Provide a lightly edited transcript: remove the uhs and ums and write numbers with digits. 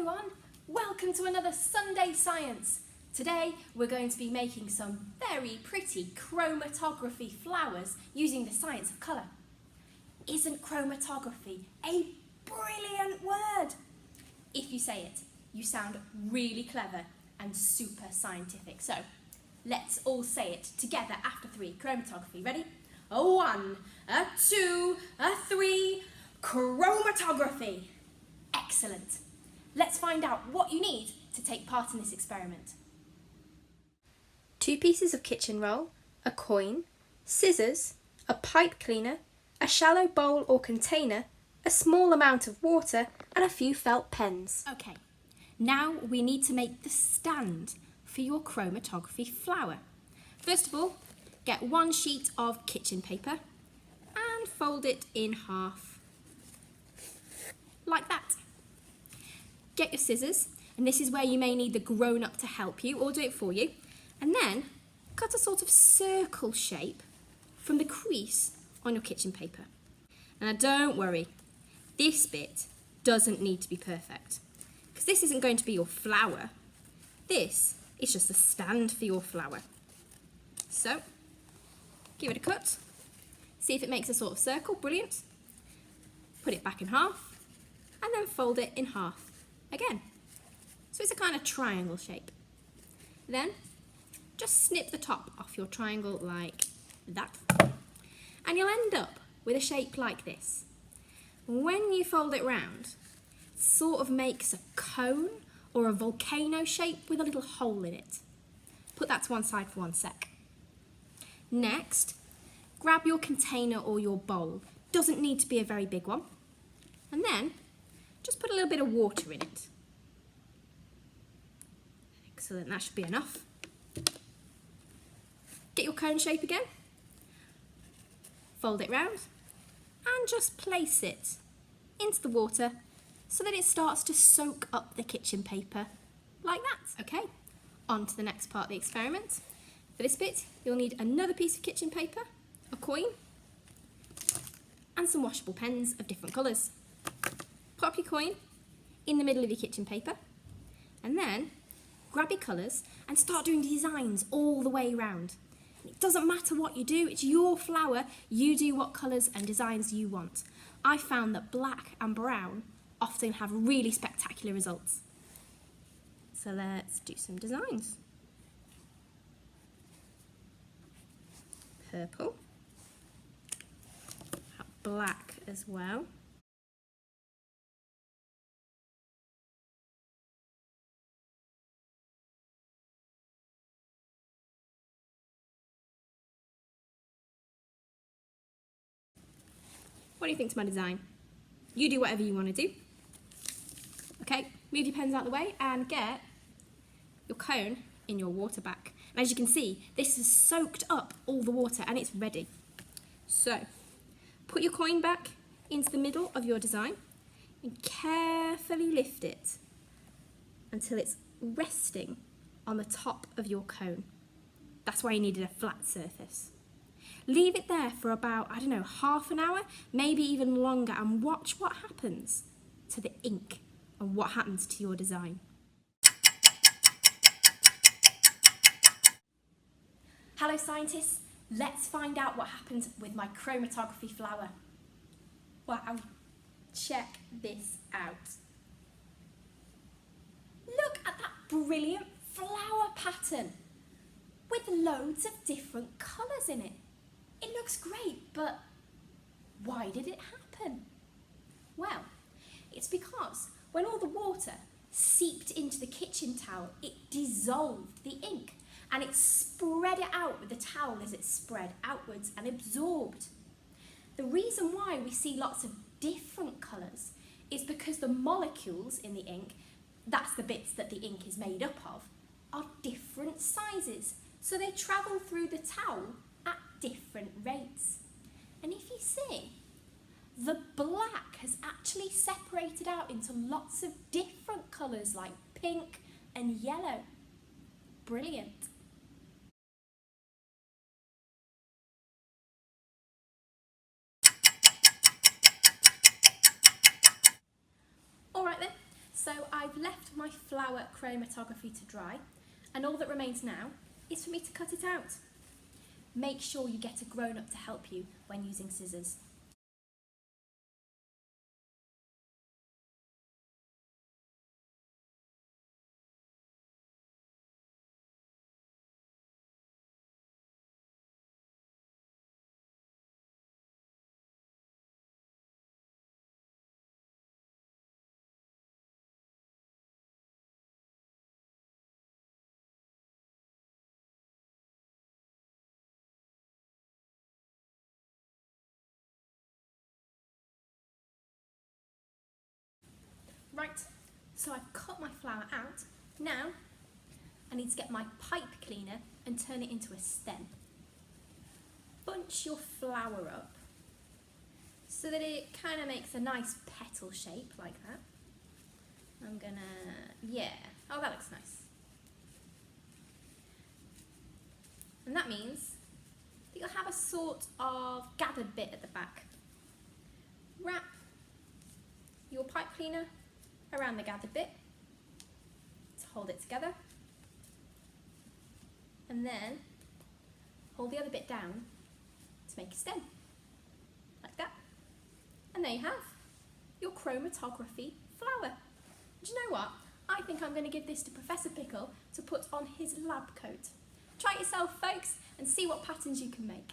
everyone, welcome to another Sunday Science. Today we're going to be making some very pretty chromatography flowers using the science of colour. Isn't chromatography a brilliant word? If you say it, you sound really clever and super scientific. So let's all say it together after three. Chromatography, ready? A 1, a 2, a 3, chromatography. Excellent. Let's find out what you need to take part in this experiment. 2 pieces of kitchen roll, a coin, scissors, a pipe cleaner, a shallow bowl or container, a small amount of water and a few felt pens. Okay, now we need to make the stand for your chromatography flower. First of all, get 1 sheet of kitchen paper and fold it in half, like that. Get your scissors, and this is where you may need the grown-up to help you or do it for you, and then cut a sort of circle shape from the crease on your kitchen paper. Now don't worry, this bit doesn't need to be perfect, because this isn't going to be your flower. This is just a stand for your flower. So, give it a cut, see if it makes a sort of circle, brilliant. Put it back in half, and then fold it in half again. So it's a kind of triangle shape. Then, just snip the top off your triangle like that, and you'll end up with a shape like this. When you fold it round, it sort of makes a cone or a volcano shape with a little hole in it. Put that to one side for 1 sec. Next, grab your container or your bowl. Doesn't need to be a very big one. And then, just put a little bit of water in it. Excellent, that should be enough. Get your cone shape again. Fold it round and just place it into the water so that it starts to soak up the kitchen paper like that. Okay, on to the next part of the experiment. For this bit, you'll need another piece of kitchen paper, a coin, and some washable pens of different colours. Pop your coin in the middle of your kitchen paper, and then grab your colours and start doing designs all the way around. It doesn't matter what you do, it's your flower, you do what colours and designs you want. I found that black and brown often have really spectacular results. So let's do some designs. Purple, black as well. What do you think to my design? You do whatever you want to do. Okay, move your pens out of the way and get your cone in your water back. And as you can see, this has soaked up all the water and it's ready. So, put your coin back into the middle of your design and carefully lift it until it's resting on the top of your cone. That's why you needed a flat surface. Leave it there for about, I don't know, half an hour, maybe even longer, and watch what happens to the ink and what happens to your design. Hello scientists, let's find out what happens with my chromatography flower. Wow, check this out. Look at that brilliant flower pattern with loads of different colours in it. It looks great, but why did it happen? Well, it's because when all the water seeped into the kitchen towel, it dissolved the ink and it spread it out with the towel as it spread outwards and absorbed. The reason why we see lots of different colours is because the molecules in the ink, that's the bits that the ink is made up of, are different sizes. So they travel through the towel at different rates. And if you see, the black has actually separated out into lots of different colours like pink and yellow. Brilliant. Alright then, So I've left my flower chromatography to dry, and all that remains now is for me to cut it out. Make sure you get a grown-up to help you when using scissors. Right, so I've cut my flower out. Now I need to get my pipe cleaner and turn it into a stem. Bunch your flower up so that it kind of makes a nice petal shape like that. I'm gonna, oh, that looks nice. And that means that you'll have a sort of gathered bit at the back. Wrap your pipe cleaner around the gathered bit to hold it together, and then hold the other bit down to make a stem, like that. And there you have your chromatography flower. Do you know what? I think I'm going to give this to Professor Pickle to put on his lab coat. Try it yourself, folks, and see what patterns you can make.